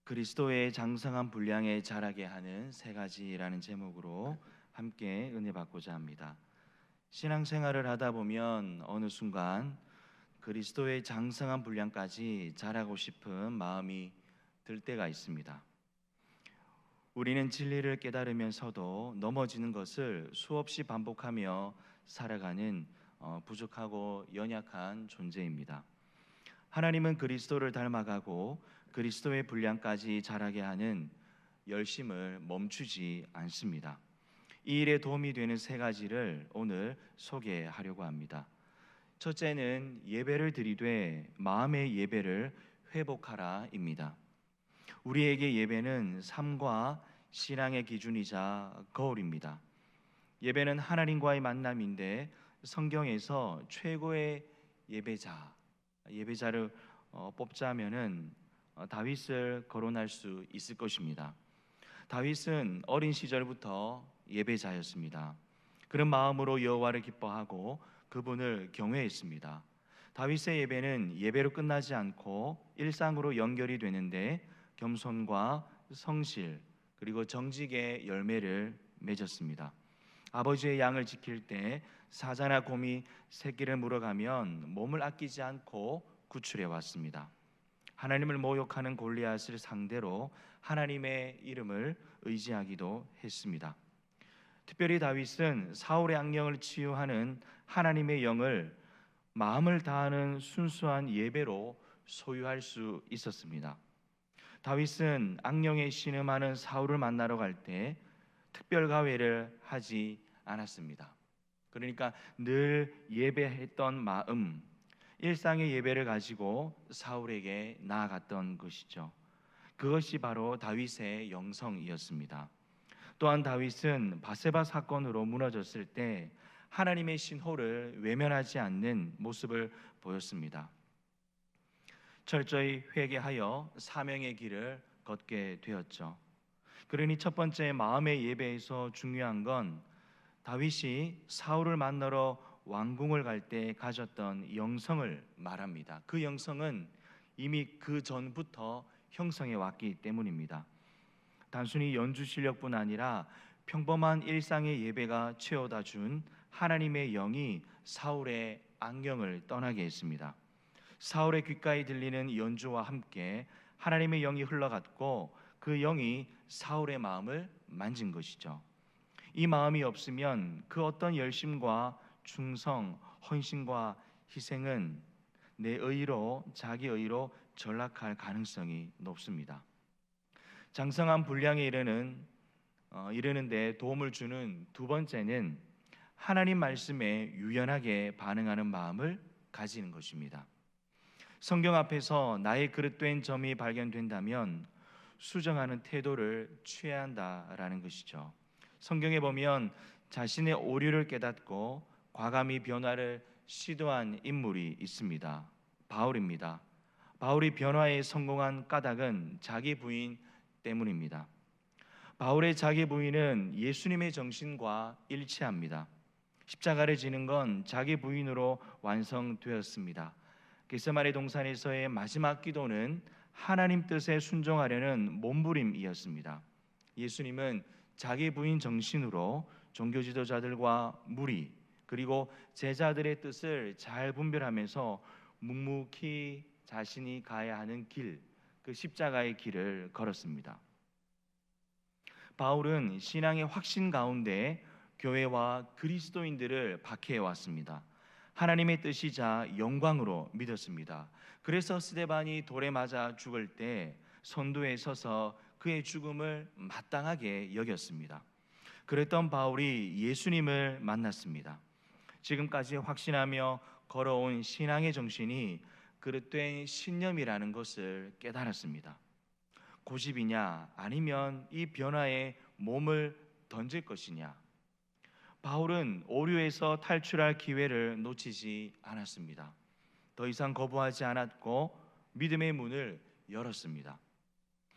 그리스도의 장성한 분량에 자라게 하는 세 가지라는 제목으로 함께 은혜 받고자 합니다. 신앙생활을 하다 보면 어느 순간 그리스도의 장성한 분량까지 자라고 싶은 마음이 들 때가 있습니다. 우리는 진리를 깨달으면서도 넘어지는 것을 수없이 반복하며 살아가는 부족하고 연약한 존재입니다. 하나님은 그리스도를 닮아가고 그리스도의 분량까지 자라게 하는 열심을 멈추지 않습니다. 이 일에 도움이 되는 세 가지를 오늘 소개하려고 합니다. 첫째는 예배를 드리되 마음의 예배를 회복하라입니다. 우리에게 예배는 삶과 신앙의 기준이자 거울입니다. 예배는 하나님과의 만남인데 성경에서 최고의 예배자를 뽑자면은 다윗을 거론할 수 있을 것입니다. 다윗은 어린 시절부터 예배자였습니다. 그런 마음으로 여호와를 기뻐하고 그분을 경외했습니다. 다윗의 예배는 예배로 끝나지 않고 일상으로 연결이 되는데 겸손과 성실 그리고 정직의 열매를 맺었습니다. 아버지의 양을 지킬 때 사자나 곰이 새끼를 물어가면 몸을 아끼지 않고 구출해 왔습니다. 하나님을 모욕하는 골리앗을 상대로 하나님의 이름을 의지하기도 했습니다. 특별히 다윗은 사울의 악령을 치유하는 하나님의 영을 마음을 다하는 순수한 예배로 소유할 수 있었습니다. 다윗은 악령에 신음하는 사울을 만나러 갈 때 특별 가회를 하지 않았습니다. 그러니까 늘 예배했던 마음, 일상의 예배를 가지고 사울에게 나아갔던 것이죠. 그것이 바로 다윗의 영성이었습니다. 또한 다윗은 바세바 사건으로 무너졌을 때 하나님의 신호를 외면하지 않는 모습을 보였습니다. 철저히 회개하여 사명의 길을 걷게 되었죠. 그러니 첫 번째 마음의 예배에서 중요한 건 다윗이 사울을 만나러 왕궁을 갈 때 가졌던 영성을 말합니다. 그 영성은 이미 그 전부터 형성해 왔기 때문입니다. 단순히 연주 실력뿐 아니라 평범한 일상의 예배가 채워다 준 하나님의 영이 사울의 악령을 떠나게 했습니다. 사울의 귓가에 들리는 연주와 함께 하나님의 영이 흘러갔고 그 영이 사울의 마음을 만진 것이죠. 이 마음이 없으면 그 어떤 열심과 충성, 헌신과 희생은 내 의로, 자기 의로 전락할 가능성이 높습니다. 장성한 분량에 이르는데 도움을 주는 두 번째는 하나님 말씀에 유연하게 반응하는 마음을 가지는 것입니다. 성경 앞에서 나의 그릇된 점이 발견된다면 수정하는 태도를 취해야 한다라는 것이죠. 성경에 보면 자신의 오류를 깨닫고 과감히 변화를 시도한 인물이 있습니다. 바울입니다. 바울이 변화에 성공한 까닭은 자기 부인 때문입니다. 바울의 자기 부인은 예수님의 정신과 일치합니다. 십자가를 지는 건 자기 부인으로 완성되었습니다. 겟세마네 동산에서의 마지막 기도는 하나님 뜻에 순종하려는 몸부림이었습니다. 예수님은 자기 부인 정신으로 종교 지도자들과 무리 그리고 제자들의 뜻을 잘 분별하면서 묵묵히 자신이 가야 하는 길, 그 십자가의 길을 걸었습니다. 바울은 신앙의 확신 가운데 교회와 그리스도인들을 박해해 왔습니다. 하나님의 뜻이자 영광으로 믿었습니다. 그래서 스데반이 돌에 맞아 죽을 때 선두에 서서 그의 죽음을 마땅하게 여겼습니다. 그랬던 바울이 예수님을 만났습니다. 지금까지 확신하며 걸어온 신앙의 정신이 그릇된 신념이라는 것을 깨달았습니다. 고집이냐 아니면 이 변화에 몸을 던질 것이냐. 바울은 오류에서 탈출할 기회를 놓치지 않았습니다. 더 이상 거부하지 않았고 믿음의 문을 열었습니다.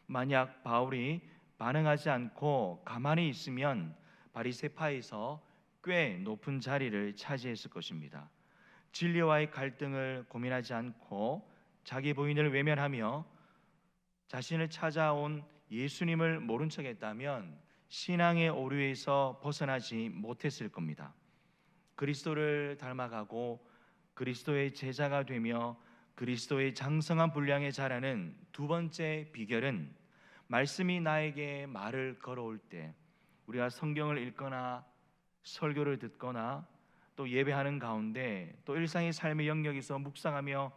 만약 바울이 반응하지 않고 가만히 있으면 바리새파에서 꽤 높은 자리를 차지했을 것입니다. 진리와의 갈등을 고민하지 않고 자기 부인을 외면하며 자신을 찾아온 예수님을 모른 척했다면 신앙의 오류에서 벗어나지 못했을 겁니다. 그리스도를 닮아가고 그리스도의 제자가 되며 그리스도의 장성한 분량에 자라는 두 번째 비결은, 말씀이 나에게 말을 걸어올 때, 우리가 성경을 읽거나 설교를 듣거나 또 예배하는 가운데 또 일상의 삶의 영역에서 묵상하며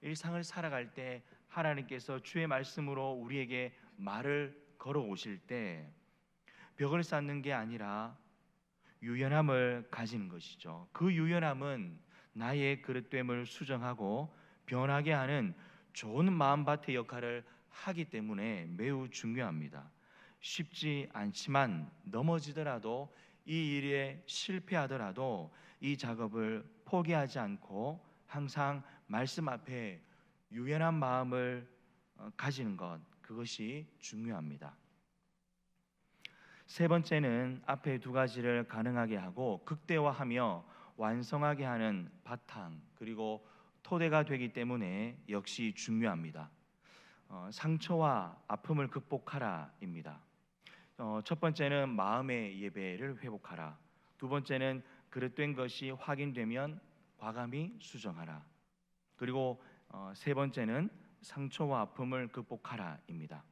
일상을 살아갈 때 하나님께서 주의 말씀으로 우리에게 말을 걸어오실 때 벽을 쌓는 게 아니라 유연함을 가지는 것이죠. 그 유연함은 나의 그릇됨을 수정하고 변하게 하는 좋은 마음밭의 역할을 하기 때문에 매우 중요합니다. 쉽지 않지만 넘어지더라도, 이 일에 실패하더라도 이 작업을 포기하지 않고 항상 말씀 앞에 유연한 마음을 가지는 것, 그것이 중요합니다. 세 번째는 앞에 두 가지를 가능하게 하고 극대화하며 완성하게 하는 바탕, 그리고 토대가 되기 때문에 역시 중요합니다. 상처와 아픔을 극복하라입니다. 첫 번째는 마음의 예배를 회복하라. 두 번째는 그릇된 것이 확인되면 과감히 수정하라. 그리고 세 번째는 상처와 아픔을 극복하라입니다.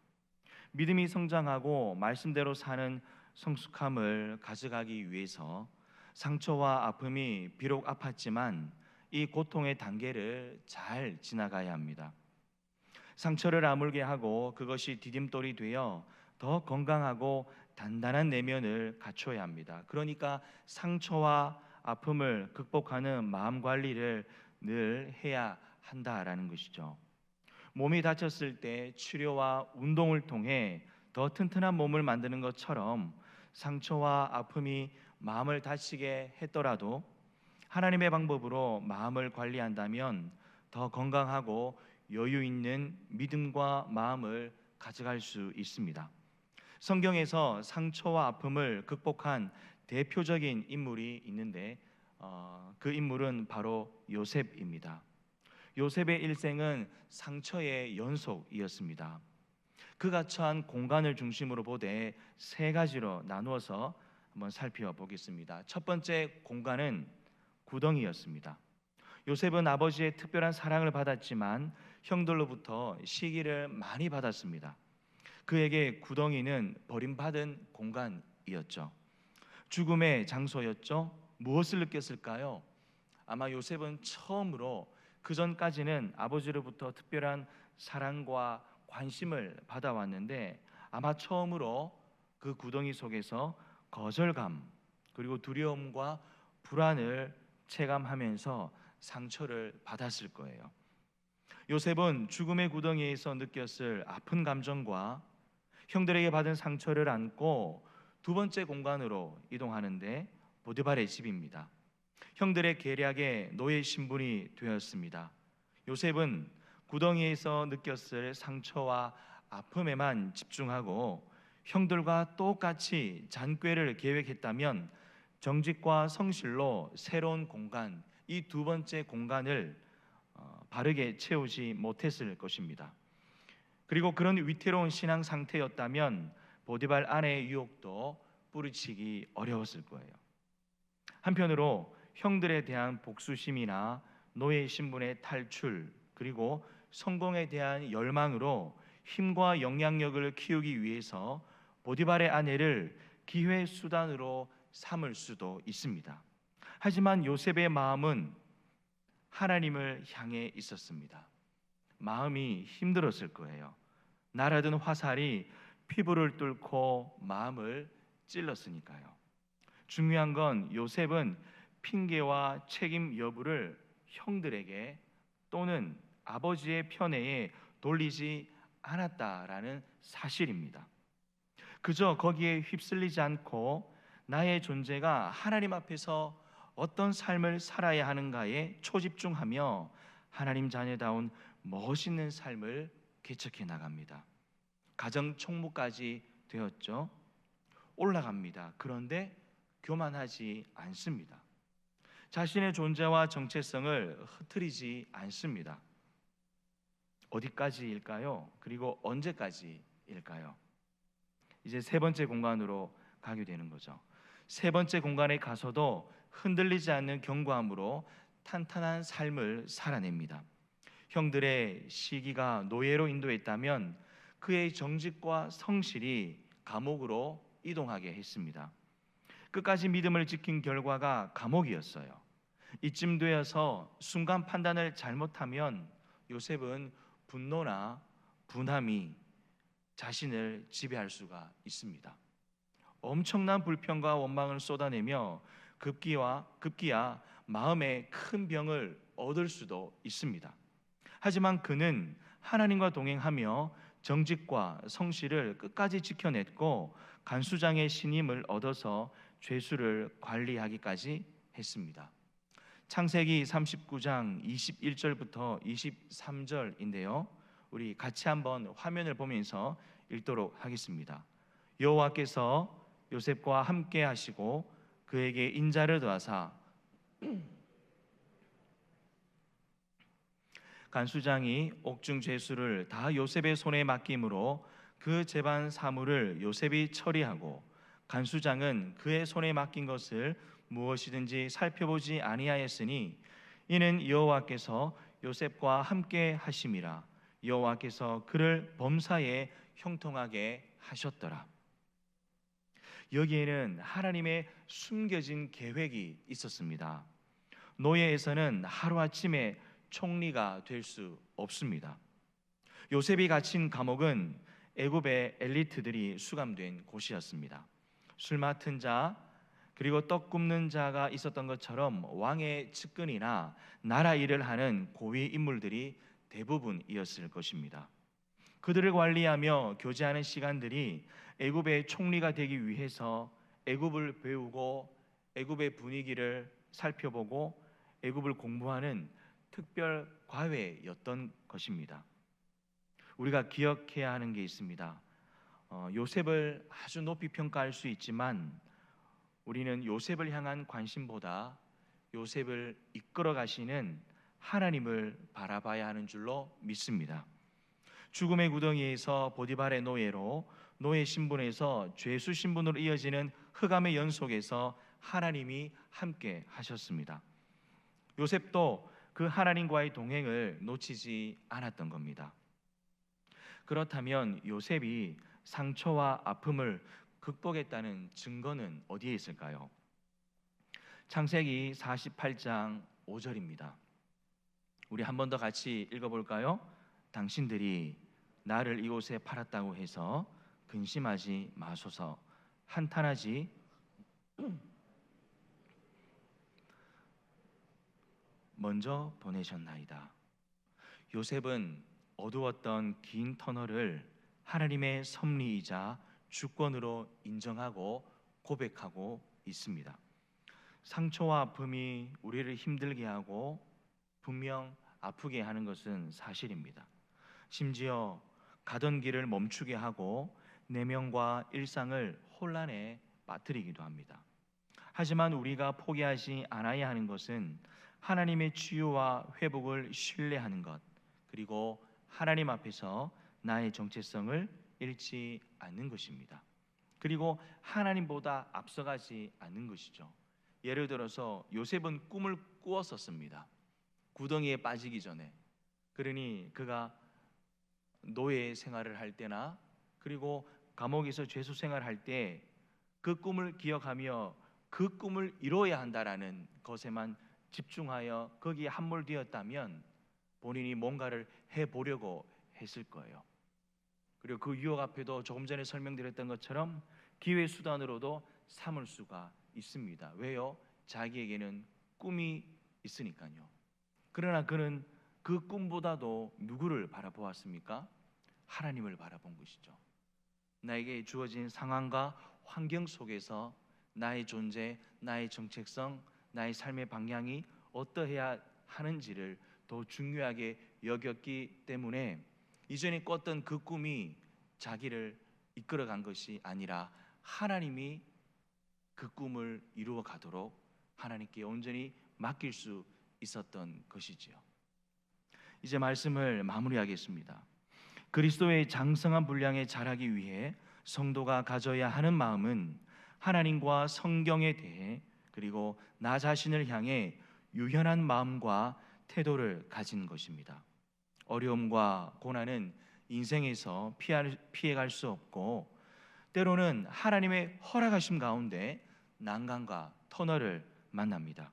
믿음이 성장하고 말씀대로 사는 성숙함을 가져가기 위해서 상처와 아픔이 비록 아팠지만 이 고통의 단계를 잘 지나가야 합니다. 상처를 아물게 하고 그것이 디딤돌이 되어 더 건강하고 단단한 내면을 갖춰야 합니다. 그러니까 상처와 아픔을 극복하는 마음 관리를 늘 해야 한다라는 것이죠. 몸이 다쳤을 때 치료와 운동을 통해 더 튼튼한 몸을 만드는 것처럼, 상처와 아픔이 마음을 다치게 했더라도 하나님의 방법으로 마음을 관리한다면 더 건강하고 여유 있는 믿음과 마음을 가져갈 수 있습니다. 성경에서 상처와 아픔을 극복한 대표적인 인물이 있는데 그 인물은 바로 요셉입니다. 요셉의 일생은 상처의 연속이었습니다. 그가 처한 공간을 중심으로 보되 세 가지로 나누어서 한번 살펴보겠습니다. 첫 번째 공간은 구덩이였습니다. 요셉은 아버지의 특별한 사랑을 받았지만 형들로부터 시기를 많이 받았습니다. 그에게 구덩이는 버림받은 공간이었죠. 죽음의 장소였죠. 무엇을 느꼈을까요? 아마 요셉은 처음으로, 그 전까지는 아버지로부터 특별한 사랑과 관심을 받아왔는데 아마 처음으로 그 구덩이 속에서 거절감, 그리고 두려움과 불안을 체감하면서 상처를 받았을 거예요. 요셉은 죽음의 구덩이에서 느꼈을 아픈 감정과 형들에게 받은 상처를 안고 두 번째 공간으로 이동하는데 보디발의 집입니다. 형들의 계략에 노예 신분이 되었습니다. 요셉은 구덩이에서 느꼈을 상처와 아픔에만 집중하고 형들과 똑같이 잔꾀를 계획했다면 정직과 성실로 새로운 공간, 이 두 번째 공간을 바르게 채우지 못했을 것입니다. 그리고 그런 위태로운 신앙 상태였다면 보디발 아내의 유혹도 뿌리치기 어려웠을 거예요. 한편으로 형들에 대한 복수심이나 노예 신분의 탈출, 그리고 성공에 대한 열망으로 힘과 영향력을 키우기 위해서 보디발의 아내를 기회 수단으로 삼을 수도 있습니다. 하지만 요셉의 마음은 하나님을 향해 있었습니다. 마음이 힘들었을 거예요. 날아든 화살이 피부를 뚫고 마음을 찔렀으니까요. 중요한 건 요셉은 핑계와 책임 여부를 형들에게 또는 아버지의 편애에 돌리지 않았다라는 사실입니다. 그저 거기에 휩쓸리지 않고 나의 존재가 하나님 앞에서 어떤 삶을 살아야 하는가에 초집중하며 하나님 자녀다운 멋있는 삶을 개척해 나갑니다. 가정 총무까지 되었죠. 올라갑니다. 그런데 교만하지 않습니다. 자신의 존재와 정체성을 흐트리지 않습니다. 어디까지일까요? 그리고 언제까지일까요? 이제 세 번째 공간으로 가게 되는 거죠. 세 번째 공간에 가서도 흔들리지 않는 견고함으로 탄탄한 삶을 살아냅니다. 형들의 시기가 노예로 인도했다면 그의 정직과 성실이 감옥으로 이동하게 했습니다. 끝까지 믿음을 지킨 결과가 감옥이었어요. 이쯤 되어서 순간 판단을 잘못하면 요셉은 분노나 분함이 자신을 지배할 수가 있습니다. 엄청난 불평과 원망을 쏟아내며 급기야 마음에 큰 병을 얻을 수도 있습니다. 하지만 그는 하나님과 동행하며 정직과 성실을 끝까지 지켜냈고 간수장의 신임을 얻어서 죄수를 관리하기까지 했습니다. 창세기 39장 21절부터 23절인데요. 우리 같이 한번 화면을 보면서 읽도록 하겠습니다. 여호와께서 요셉과 함께 하시고 그에게 인자를 더하사 간수장이 옥중 죄수를 다 요셉의 손에 맡김으로 그 재반 사물을 요셉이 처리하고 간수장은 그의 손에 맡긴 것을 무엇이든지 살펴보지 아니하였으니 이는 여호와께서 요셉과 함께 하심이라. 여호와께서 그를 범사에 형통하게 하셨더라. 여기에는 하나님의 숨겨진 계획이 있었습니다. 노예에서는 하루아침에 총리가 될 수 없습니다. 요셉이 갇힌 감옥은 애굽의 엘리트들이 수감된 곳이었습니다. 술 맡은 자 그리고 떡 굽는 자가 있었던 것처럼 왕의 측근이나 나라 일을 하는 고위 인물들이 대부분이었을 것입니다. 그들을 관리하며 교제하는 시간들이 애굽의 총리가 되기 위해서 애굽을 배우고 애굽의 분위기를 살펴보고 애굽을 공부하는 특별 과외였던 것입니다. 우리가 기억해야 하는 게 있습니다. 요셉을 아주 높이 평가할 수 있지만 우리는 요셉을 향한 관심보다 요셉을 이끌어 가시는 하나님을 바라봐야 하는 줄로 믿습니다. 죽음의 구덩이에서 보디발의 노예로 노예 신분에서 죄수 신분으로 이어지는 흑암의 연속에서 하나님이 함께 하셨습니다. 요셉도 그 하나님과의 동행을 놓치지 않았던 겁니다. 그렇다면 요셉이 상처와 아픔을 극복했다는 증거는 어디에 있을까요? 창세기 48장 5절입니다. 우리 한 번 더 같이 읽어볼까요? 당신들이 나를 이곳에 팔았다고 해서 근심하지 마소서. 한탄하지 먼저 보내셨나이다. 요셉은 어두웠던 긴 터널을 하나님의 섭리이자 주권으로 인정하고 고백하고 있습니다. 상처와 아픔이 우리를 힘들게 하고 분명 아프게 하는 것은 사실입니다. 심지어 가던 길을 멈추게 하고 내면과 일상을 혼란에 빠뜨리기도 합니다. 하지만 우리가 포기하지 않아야 하는 것은 하나님의 치유와 회복을 신뢰하는 것, 그리고 하나님 앞에서 나의 정체성을 잃지 않는 것입니다. 그리고 하나님보다 앞서가지 않는 것이죠. 예를 들어서 요셉은 꿈을 꾸었었습니다. 구덩이에 빠지기 전에. 그러니 그가 노예 생활을 할 때나 그리고 감옥에서 죄수 생활할 때 그 꿈을 기억하며 그 꿈을 이뤄야 한다라는 것에만 집중하여 거기에 함몰되었다면 본인이 뭔가를 해보려고 했을 거예요. 그리고 그 유혹 앞에도 조금 전에 설명드렸던 것처럼 기회 수단으로도 삼을 수가 있습니다. 왜요? 자기에게는 꿈이 있으니까요. 그러나 그는 그 꿈보다도 누구를 바라보았습니까? 하나님을 바라본 것이죠. 나에게 주어진 상황과 환경 속에서 나의 존재, 나의 정체성, 나의 삶의 방향이 어떠해야 하는지를 더 중요하게 여겼기 때문에 이전에 꿨던 그 꿈이 자기를 이끌어간 것이 아니라 하나님이 그 꿈을 이루어 가도록 하나님께 온전히 맡길 수 있었던 것이지요. 이제 말씀을 마무리하겠습니다. 그리스도의 장성한 분량에 자라기 위해 성도가 가져야 하는 마음은 하나님과 성경에 대해 그리고 나 자신을 향해 유연한 마음과 태도를 가진 것입니다. 어려움과 고난은 인생에서 피해갈 수 없고 때로는 하나님의 허락하심 가운데 난간과 터널을 만납니다.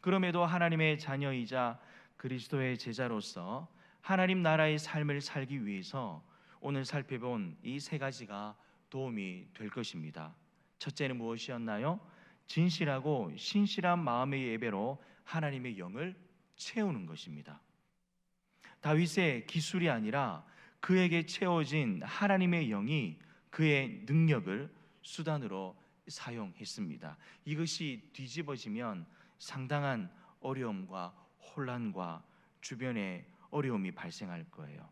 그럼에도 하나님의 자녀이자 그리스도의 제자로서 하나님 나라의 삶을 살기 위해서 오늘 살펴본 이 세 가지가 도움이 될 것입니다. 첫째는 무엇이었나요? 진실하고 신실한 마음의 예배로 하나님의 영을 채우는 것입니다. 다윗의 기술이 아니라 그에게 채워진 하나님의 영이 그의 능력을 수단으로 사용했습니다. 이것이 뒤집어지면 상당한 어려움과 혼란과 주변에 어려움이 발생할 거예요.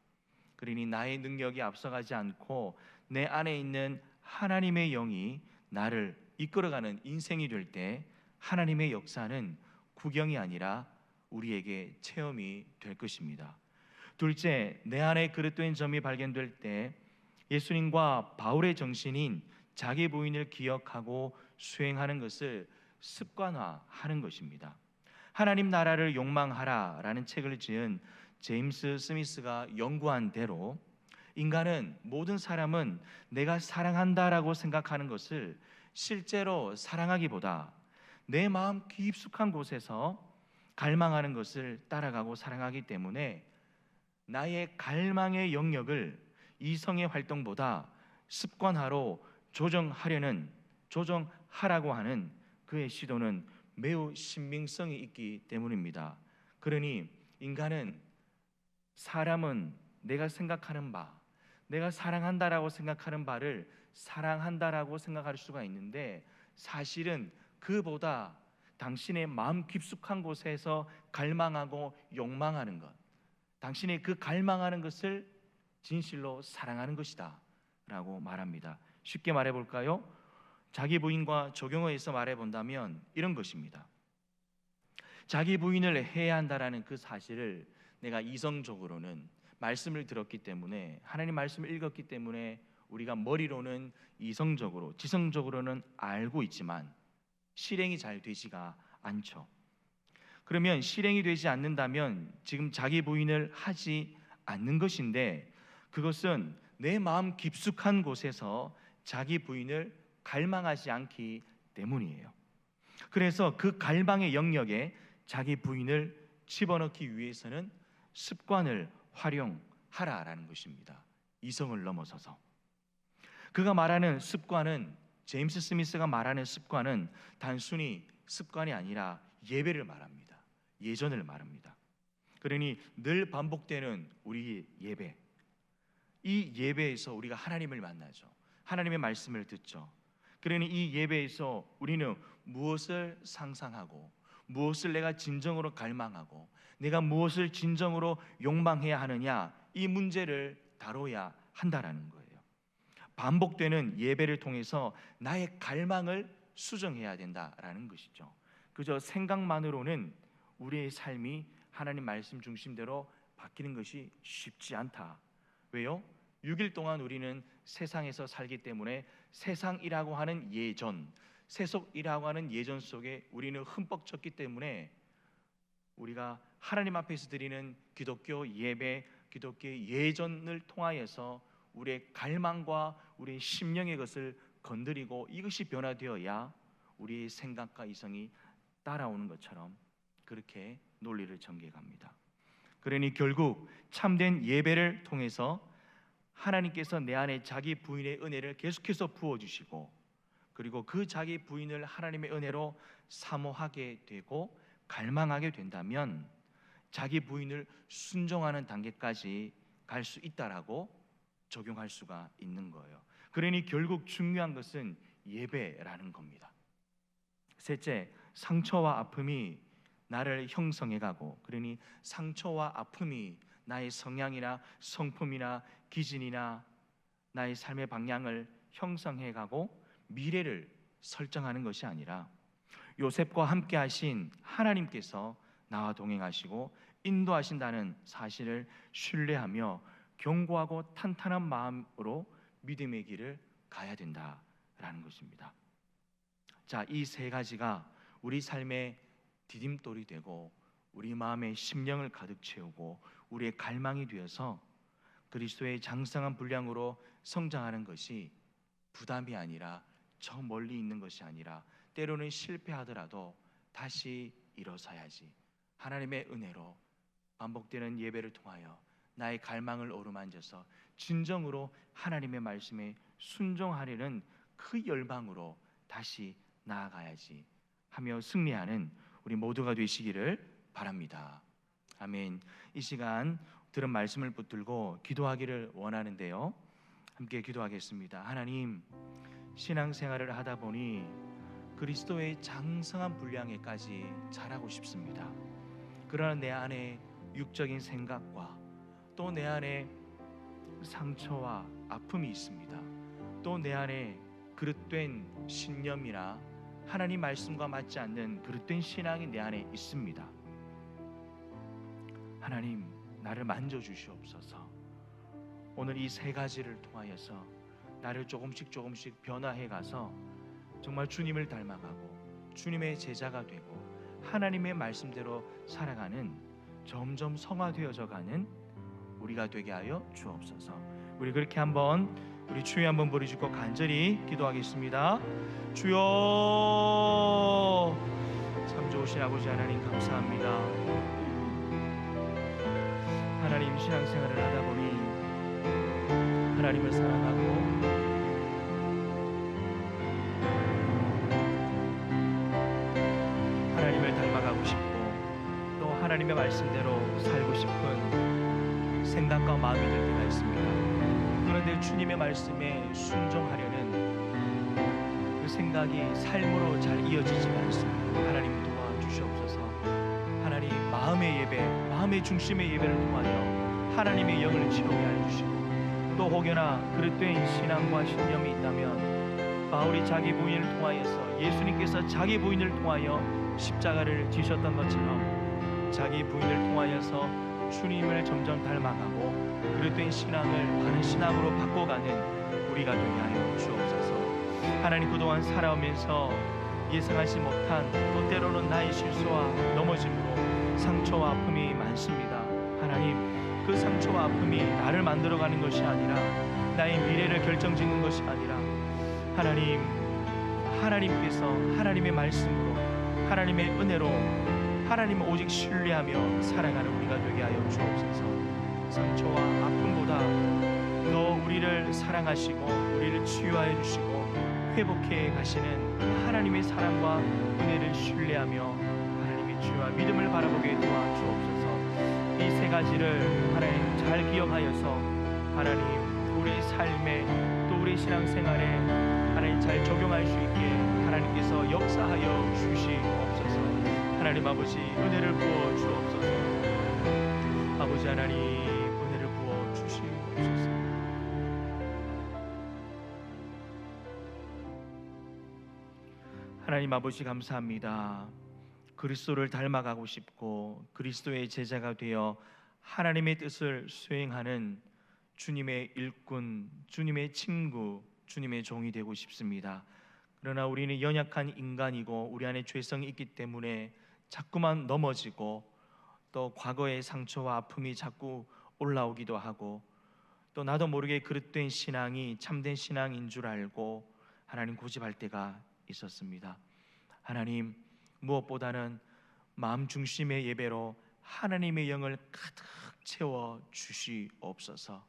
그러니 나의 능력이 앞서가지 않고 내 안에 있는 하나님의 영이 나를 이끌어가는 인생이 될 때 하나님의 역사는 구경이 아니라 우리에게 체험이 될 것입니다. 둘째, 내 안에 그릇된 점이 발견될 때 예수님과 바울의 정신인 자기 부인을 기억하고 수행하는 것을 습관화하는 것입니다. 하나님 나라를 욕망하라라는 책을 지은 제임스 스미스가 연구한 대로 인간은 모든 사람은 내가 사랑한다라고 생각하는 것을 실제로 사랑하기보다 내 마음 깊숙한 곳에서 갈망하는 것을 따라가고 사랑하기 때문에 나의 갈망의 영역을 이성의 활동보다 습관화로 조정하라고 하는 그의 시도는 매우 신빙성이 있기 때문입니다. 그러니 사람은 내가 생각하는 바, 내가 사랑한다라고 생각하는 바를 사랑한다라고 생각할 수가 있는데 사실은 그보다 당신의 마음 깊숙한 곳에서 갈망하고 욕망하는 것, 당신의 그 갈망하는 것을 진실로 사랑하는 것이다 라고 말합니다. 쉽게 말해볼까요? 자기 부인과 적용어에서 말해본다면 이런 것입니다. 자기 부인을 해야 한다라는 그 사실을 내가 이성적으로는 말씀을 들었기 때문에, 하나님 말씀을 읽었기 때문에 우리가 머리로는 이성적으로, 지성적으로는 알고 있지만 실행이 잘 되지가 않죠. 그러면 실행이 되지 않는다면 지금 자기 부인을 하지 않는 것인데, 그것은 내 마음 깊숙한 곳에서 자기 부인을 갈망하지 않기 때문이에요. 그래서 그 갈망의 영역에 자기 부인을 집어넣기 위해서는 습관을 활용하라라는 것입니다. 이성을 넘어서서. 그가 말하는 습관은, 제임스 스미스가 말하는 습관은 단순히 습관이 아니라 예배를 말합니다. 예전을 말합니다. 그러니 늘 반복되는 우리 예배, 이 예배에서 우리가 하나님을 만나죠. 하나님의 말씀을 듣죠. 그러니 이 예배에서 우리는 무엇을 상상하고, 무엇을 내가 진정으로 갈망하고, 내가 무엇을 진정으로 욕망해야 하느냐, 이 문제를 다뤄야 한다라는 거예요. 반복되는 예배를 통해서 나의 갈망을 수정해야 된다라는 것이죠. 그저 생각만으로는 우리의 삶이 하나님 말씀 중심대로 바뀌는 것이 쉽지 않다. 왜요? 6일 동안 우리는 세상에서 살기 때문에 세상이라고 하는 예전, 세속이라고 하는 예전 속에 우리는 흠뻑 쳤기 때문에 우리가 하나님 앞에서 드리는 기독교 예배, 기독교의 예전을 통하여서 우리의 갈망과 우리의 심령의 것을 건드리고 이것이 변화되어야 우리의 생각과 이성이 따라오는 것처럼 그렇게 논리를 전개합니다. 그러니 결국 참된 예배를 통해서 하나님께서 내 안에 자기 부인의 은혜를 계속해서 부어주시고, 그리고 그 자기 부인을 하나님의 은혜로 사모하게 되고 갈망하게 된다면 자기 부인을 순종하는 단계까지 갈 수 있다라고 적용할 수가 있는 거예요. 그러니 결국 중요한 것은 예배라는 겁니다. 셋째, 상처와 아픔이 나를 형성해가고, 그러니 상처와 아픔이 나의 성향이나 성품이나 기준이나 나의 삶의 방향을 형성해가고 미래를 설정하는 것이 아니라 요셉과 함께 하신 하나님께서 나와 동행하시고 인도하신다는 사실을 신뢰하며 견고하고 탄탄한 마음으로 믿음의 길을 가야 된다라는 것입니다. 자, 이 세 가지가 우리 삶의 디딤돌이 되고 우리 마음의 심령을 가득 채우고 우리의 갈망이 되어서 그리스도의 장성한 분량으로 성장하는 것이 부담이 아니라 저 멀리 있는 것이 아니라 때로는 실패하더라도 다시 일어서야지, 하나님의 은혜로 반복되는 예배를 통하여 나의 갈망을 어루만져서 진정으로 하나님의 말씀에 순종하려는 그 열망으로 다시 나아가야지 하며 승리하는 우리 모두가 되시기를 바랍니다. 아멘. 이 시간 들은 말씀을 붙들고 기도하기를 원하는데요, 함께 기도하겠습니다. 하나님, 신앙생활을 하다 보니 그리스도의 장성한 분량에까지 자라고 싶습니다. 그러나 내 안에 육적인 생각과 또 내 안에 상처와 아픔이 있습니다. 또 내 안에 그릇된 신념이나 하나님 말씀과 맞지 않는 그릇된 신앙이 내 안에 있습니다. 하나님, 나를 만져주시옵소서. 오늘 이 세 가지를 통하여서 나를 조금씩 변화해 가서 정말 주님을 닮아가고 주님의 제자가 되고 하나님의 말씀대로 살아가는, 점점 성화되어져 가는 우리가 되게 하여 주옵소서. 우리 그렇게 한번 우리 주여 한번 부르짖고 간절히 기도하겠습니다. 주여, 참 좋으신 아버지 하나님 감사합니다. 하나님, 신앙생활을 하다 보니 하나님을 사랑하고 하나님을 닮아가고 싶고 또 하나님의 말씀대로 살고 싶은 생각과 마음이 들 때가 있습니다. 그런데 주님의 말씀에 순종하려는 그 생각이 삶으로 잘 이어지지가 않습니다. 하나님 도와주시옵소서. 하나님, 마음의 예배, 마음의 중심의 예배를 통하여 하나님의 영을 채우게 해주시고 또 혹여나 그릇된 신앙과 신념이 있다면 바울이 자기 부인을 통하여서 예수님께서 자기 부인을 통하여 십자가를 지셨던 것처럼 자기 부인을 통하여서 주님을 점점 닮아가고 그릇된 신앙을 바른 신앙으로 바꿔가는 우리가 되게 하여 주옵소서. 하나님, 그동안 살아오면서 예상하지 못한 또 때로는 나의 실수와 넘어짐으로 상처와 아픔이 많습니다. 하나님, 그 상처와 아픔이 나를 만들어가는 것이 아니라 나의 미래를 결정짓는 것이 아니라 하나님, 하나님께서 하나님의 말씀으로 하나님의 은혜로 하나님을 오직 신뢰하며 살아가는 우리가 되게 하여 주옵소서. 상처와 아픔보다 더 우리를 사랑하시고 우리를 치유하여 주시고 회복해 가시는 하나님의 사랑과 은혜를 신뢰하며 하나님의 치유와 믿음을 바라보게 도와주옵소서. 이 세 가지를 하나님 잘 기억하여서 하나님, 우리 삶에 또 우리 신앙생활에 하나님 잘 적용할 수 있게 하나님께서 역사하여 주시옵소서. 하나님 아버지, 은혜를 부어 주옵소서. 아버지 하나님, 은혜를 부어 주시옵소서. 하나님 아버지, 감사합니다. 그리스도를 닮아가고 싶고 그리스도의 제자가 되어 하나님의 뜻을 수행하는 주님의 일꾼, 주님의 친구, 주님의 종이 되고 싶습니다. 그러나 우리는 연약한 인간이고 우리 안에 죄성이 있기 때문에 자꾸만 넘어지고 또 과거의 상처와 아픔이 자꾸 올라오기도 하고 또 나도 모르게 그릇된 신앙이 참된 신앙인 줄 알고 하나님 고집할 때가 있었습니다. 하나님, 무엇보다는 마음 중심의 예배로 하나님의 영을 가득 채워 주시옵소서.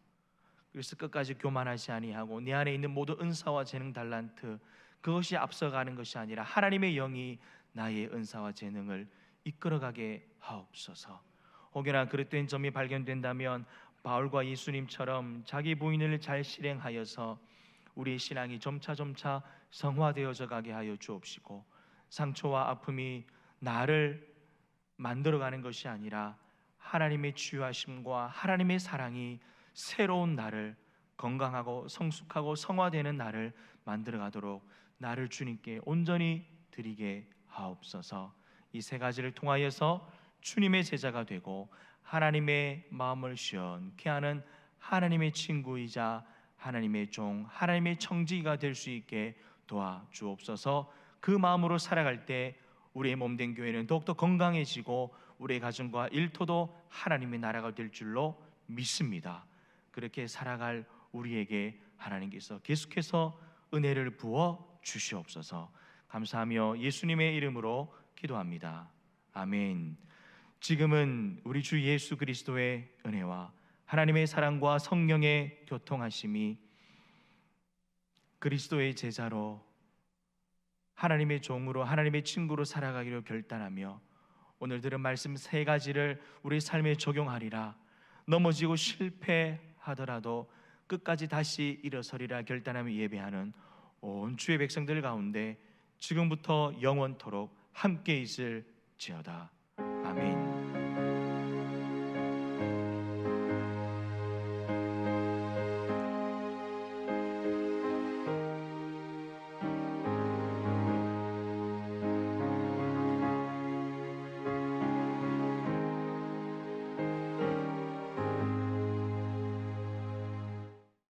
그래서 끝까지 교만하지 아니하고 내 안에 있는 모든 은사와 재능 달란트, 그것이 앞서가는 것이 아니라 하나님의 영이 나의 은사와 재능을 이끌어가게 하옵소서. 혹여나 그릇된 점이 발견된다면 바울과 예수님처럼 자기 부인을 잘 실행하여서 우리의 신앙이 점차 성화되어져 가게 하여 주옵시고 상처와 아픔이 나를 만들어가는 것이 아니라 하나님의 치유하심과 하나님의 사랑이 새로운 나를, 건강하고 성숙하고 성화되는 나를 만들어가도록 나를 주님께 온전히 드리게 하옵소서. 이 세 가지를 통하여서 주님의 제자가 되고 하나님의 마음을 시원케 하는 하나님의 친구이자 하나님의 종, 하나님의 청지기가 될 수 있게 도와주옵소서. 그 마음으로 살아갈 때 우리의 몸된 교회는 더욱더 건강해지고 우리의 가정과 일터도 하나님의 나라가 될 줄로 믿습니다. 그렇게 살아갈 우리에게 하나님께서 계속해서 은혜를 부어 주시옵소서. 감사하며 예수님의 이름으로 기도합니다. 아멘. 지금은 우리 주 예수 그리스도의 은혜와 하나님의 사랑과 성령의 교통하심이 그리스도의 제자로 하나님의 종으로 하나님의 친구로 살아가기로 결단하며 오늘 들은 말씀 3가지를 우리 삶에 적용하리라. 넘어지고 실패하더라도 끝까지 다시 일어서리라 결단하며 예배하는 온 주의 백성들 가운데 지금부터 영원토록 함께 있을지어다. 아멘.